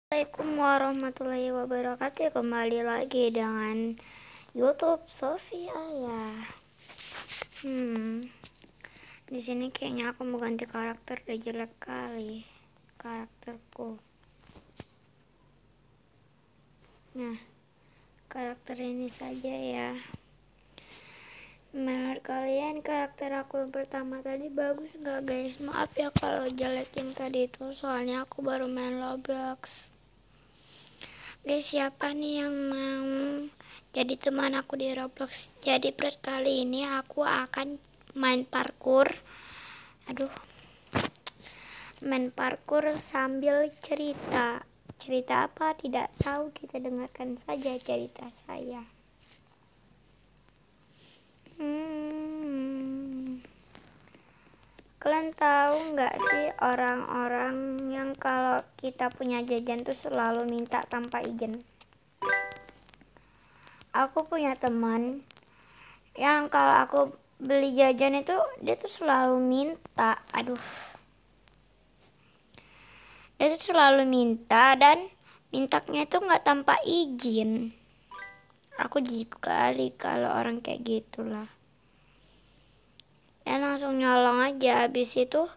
Assalamualaikum warahmatullahi wabarakatuh. Kembali lagi dengan YouTube Sofia ya. Di sini kayaknya aku mau ganti karakter, udah jelek kali karakterku. Nah, karakter ini saja ya. Menurut kalian karakter aku yang pertama tadi bagus nggak guys? Maaf ya kalau jelek yang tadi itu, soalnya aku baru main Roblox. Guys, siapa nih yang mau jadi teman aku di Roblox? Jadi kali ini aku akan main parkour. Main parkour sambil cerita. Cerita apa? Tidak tahu, kita dengarkan saja cerita saya. Kalian tahu nggak sih orang-orang yang kalau kita punya jajan tuh selalu minta tanpa izin? Aku punya teman yang kalau aku beli jajan itu dia tuh selalu minta. Dia tuh selalu minta dan mintanya itu nggak tanpa izin. Aku jijik kali kalau orang kayak gitulah. Dan langsung nyolong aja. Habis itu,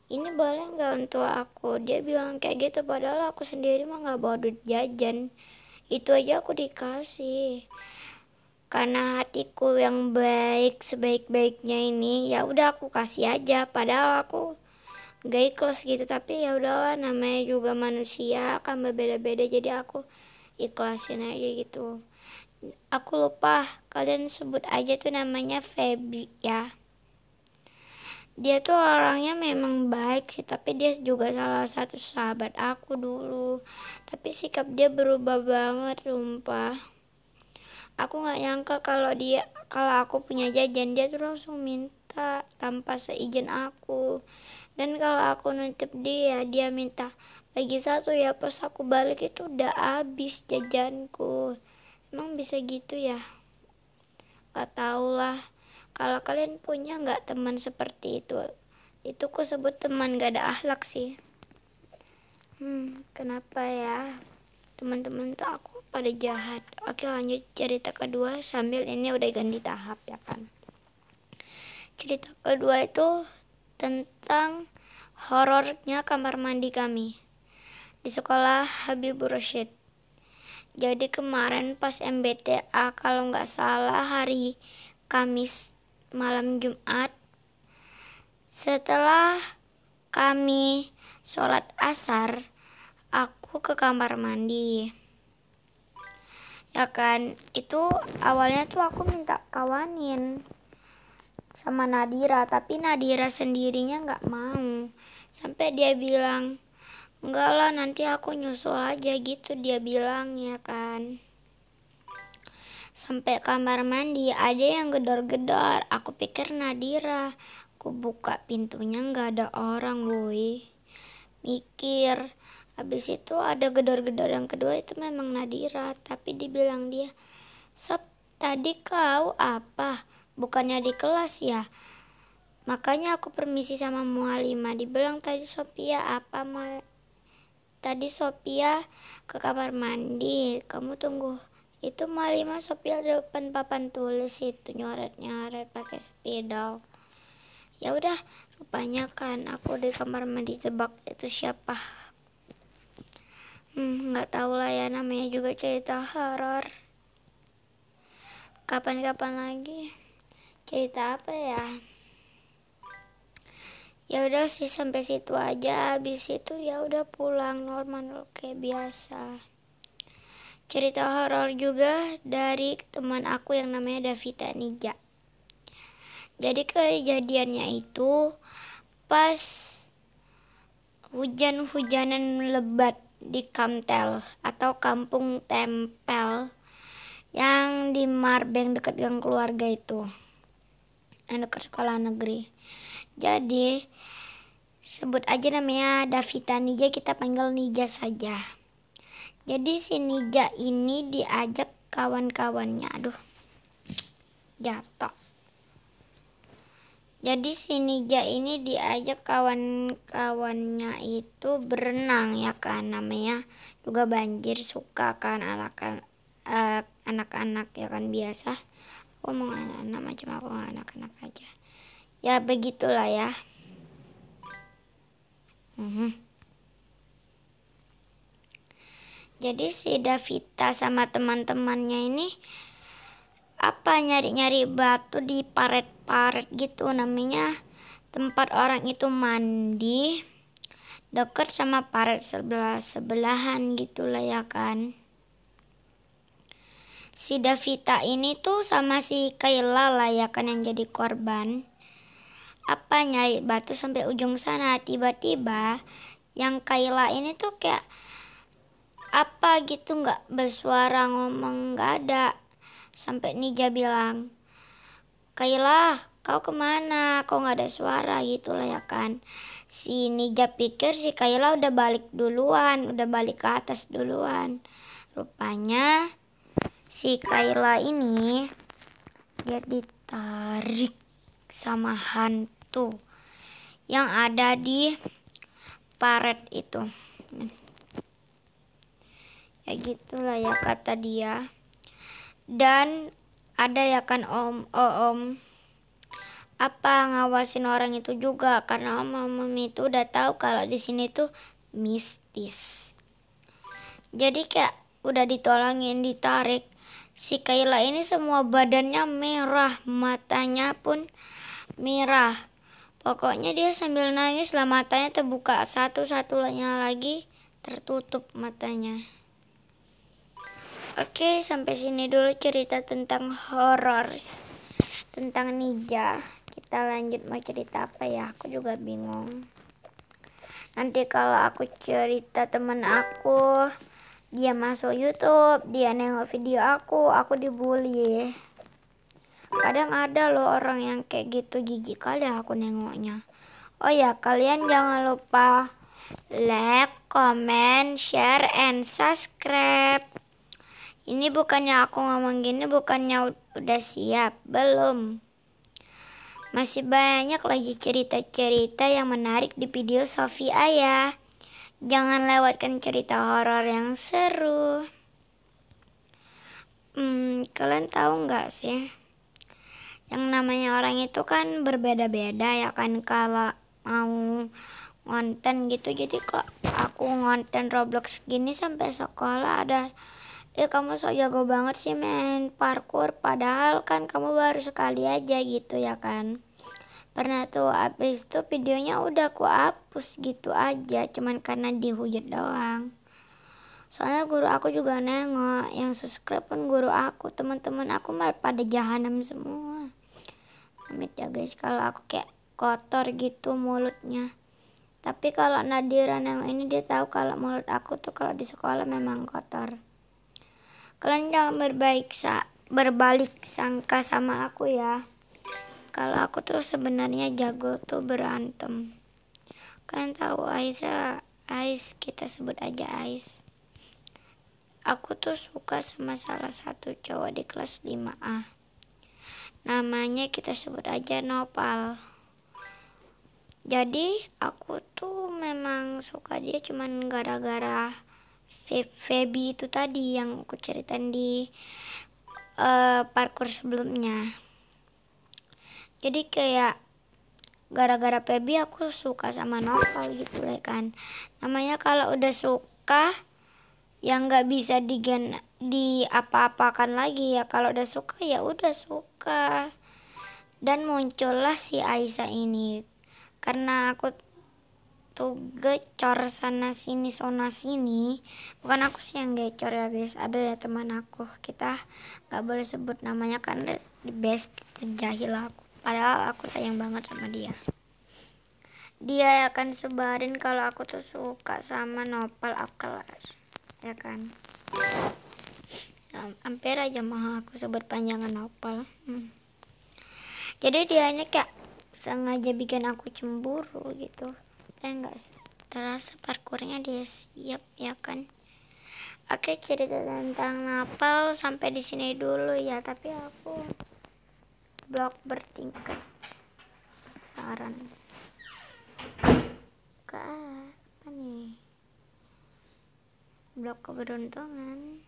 ini boleh nggak untuk aku? Dia bilang kayak gitu, padahal aku sendiri mah nggak bawa duit jajan. Itu aja aku dikasih. Karena hatiku yang baik, sebaik-baiknya ini, ya udah aku kasih aja. Padahal aku gak ikhlas gitu, tapi ya udahlah, namanya juga manusia kan berbeda-beda, jadi aku ikhlasin aja gitu. Aku lupa, kalian sebut aja tuh namanya Feby ya. Dia tuh orangnya memang baik sih, tapi dia juga salah satu sahabat aku dulu. Tapi sikap dia berubah banget, sumpah. Aku nggak nyangka kalau aku punya jajan dia tuh langsung minta tanpa seizin aku. Dan kalau aku nitip dia minta bagi satu ya, pas aku balik itu udah habis jajanku. Emang bisa gitu ya? Gak tau lah. Kalau kalian punya nggak teman seperti itu? Itu ku sebut teman gak ada akhlak sih. Kenapa ya? Teman-teman tuh aku pada jahat. Oke, lanjut cerita kedua sambil ini udah ganti tahap ya kan. Cerita kedua itu tentang horornya kamar mandi kami di sekolah Habibur Rasyid. Jadi kemarin pas MBTA, kalau nggak salah hari Kamis malam Jumat, setelah kami sholat asar, aku ke kamar mandi ya kan. Itu awalnya tuh aku minta kawanin sama Nadira, tapi Nadira sendirinya nggak mau. Sampai dia bilang, enggak lah, nanti aku nyusul aja gitu, dia bilang ya kan. Sampai kamar mandi ada yang gedor-gedor, aku pikir Nadira. Aku buka pintunya nggak ada orang, boy. Mikir, habis itu ada gedor-gedor yang kedua, itu memang Nadira. Tapi dibilang dia, "Sob, tadi kau apa? Bukannya di kelas ya?" Makanya aku permisi sama mualimah. Dibilang tadi Sophia apa mal? Tadi Sophia ke kamar mandi. Kamu tunggu. Itu mualimah Sophia depan papan tulis itu nyoret-nyoret pakai spidol. Ya udah, rupanya kan aku di kamar mandi tebak itu siapa. Nggak tahu lah ya, namanya juga cerita horor. Kapan-kapan lagi cerita apa ya? Ya udah sih, sampai situ aja. Habis itu ya udah pulang normal kayak biasa. Cerita horor juga dari teman aku yang namanya Davita Nija. Jadi kejadiannya itu pas hujan-hujanan lebat di Kamtel atau Kampung Tempel yang di Marbeng dekat gang keluarga itu, yang dekat sekolah negeri. Jadi sebut aja namanya Davita Nija, kita panggil Nija saja. Jadi si Nija ini diajak kawan-kawannya, jatuh. Jadi si Nija ini diajak kawan-kawannya itu berenang ya kan, namanya juga banjir, suka kan anak-anak ya kan, biasa aku mau anak-anak macam aku anak-anak aja ya, begitulah ya. Jadi si Davita sama teman-temannya ini nyari-nyari batu di paret-paret gitu, namanya tempat orang itu mandi deket sama paret sebelahan gitulah ya kan. Si Davita ini tuh sama si Kayla lah ya kan yang jadi korban. Nyari batu sampai ujung sana, tiba-tiba yang Kayla ini tuh kayak gitu nggak bersuara, ngomong nggak ada. Sampai Nija bilang, Kayla, kau kemana? Kau nggak ada suara gitu lah ya kan. Si Nija pikir si Kayla udah balik duluan, udah balik ke atas duluan. Rupanya si Kayla ini dia ditarik sama hantu yang ada di paret itu. Ya gitulah ya kata dia. Dan ada ya kan om ngawasin orang itu juga, karena om itu udah tahu kalau di sini tuh mistis. Jadi kayak udah ditolongin, ditarik. Si Kayla ini semua badannya merah, matanya pun merah. Pokoknya dia sambil nangis lah, matanya terbuka satu-satunya lagi tertutup matanya. Oke, sampai sini dulu cerita tentang horor, tentang Nija. Kita lanjut, mau cerita apa ya? Aku juga bingung. Nanti kalau aku cerita temen aku, dia masuk YouTube, dia nengok video aku dibully. Kadang ada loh orang yang kayak gitu, jijik kali aku nengoknya. Oh ya, kalian jangan lupa like, comment, share, and subscribe. Ini bukannya aku ngomong gini, bukannya udah siap, belum. Masih banyak lagi cerita-cerita yang menarik di video Sofia ya. Jangan lewatkan cerita horor yang seru. Kalian tahu nggak sih? Yang namanya orang itu kan berbeda-beda ya kan, kalau mau ngonten gitu. Jadi kok aku ngonten Roblox gini sampai sekolah ada, kamu so jago banget sih main parkour, padahal kan kamu baru sekali aja gitu ya kan. Pernah tuh, abis itu videonya udah aku hapus gitu aja, cuman karena dihujat doang. Soalnya guru aku juga nengok, yang subscribe pun guru aku, teman-teman aku malah pada jahanam semua. Amit ya guys kalau aku kayak kotor gitu mulutnya. Tapi kalau Nadira nengok ini, dia tahu kalau mulut aku tuh kalau di sekolah memang kotor. Kalian jangan berbalik sangka sama aku ya. Kalau aku tuh sebenarnya jago tuh berantem. Kalian tahu Ais, kita sebut aja Ais. Aku tuh suka sama salah satu cowok di kelas 5A. Namanya kita sebut aja Nopal. Jadi aku tuh memang suka dia cuman gara-gara Feby itu tadi yang aku ceritain di parkour sebelumnya. Jadi kayak gara-gara Feby aku suka sama Nopal gitu lah kan. Namanya kalau udah suka yang nggak bisa di apa-apakan lagi ya. Kalau udah suka ya udah suka. Dan muncullah si Aisyah ini karena aku tuh gecor sana sini bukan aku sih yang gecor ya guys, ada ya teman aku, kita nggak boleh sebut namanya karena the best jahil aku, padahal aku sayang banget sama dia akan sebarin kalau aku tuh suka sama Nopal Afkelar ya kan. Hampir aja mau aku sebut panjangan Nopal. Jadi dia ini kayak sengaja bikin aku cemburu gitu. Nggak terasa parkurnya dia siap ya kan. Oke, cerita tentang Nopal sampai di sini dulu ya, tapi aku blog bertingkat. saran. Apa nih? Blok keberuntungan.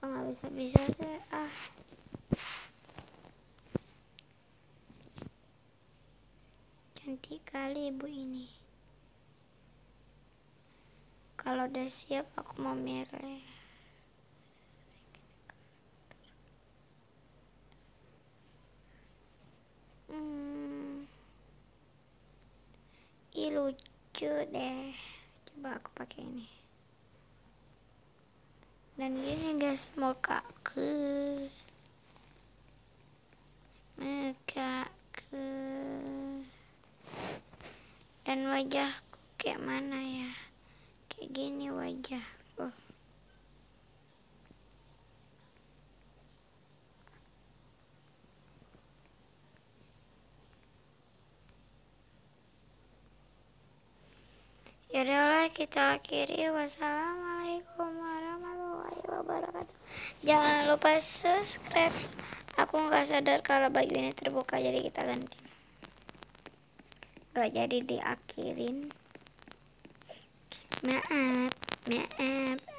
Oh, nggak bisa sih. Cantik kali ibu ini. Kalau udah siap aku mau merah. Ih, lucu deh. Coba aku pakai ini. Dan gini guys, mukaku dan wajahku kayak mana ya, kayak gini wajahku. Yaudahlah, kita akhiri. Wassalamualaikum warahmatullahi wabarakatuh. Jangan lupa subscribe. Aku nggak sadar kalau baju ini terbuka, jadi kita ganti. Gak jadi diakhirin. Maaf,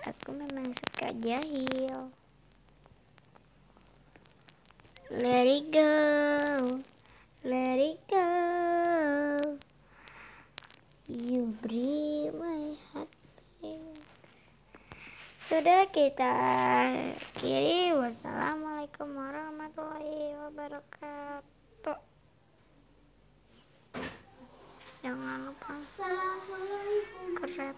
aku memang suka jahil. Let it go, let it go. You break my heart. Sudah, kita akhiri. Wassalamualaikum warahmatullahi wabarakatuh. Jangan lupa subscribe.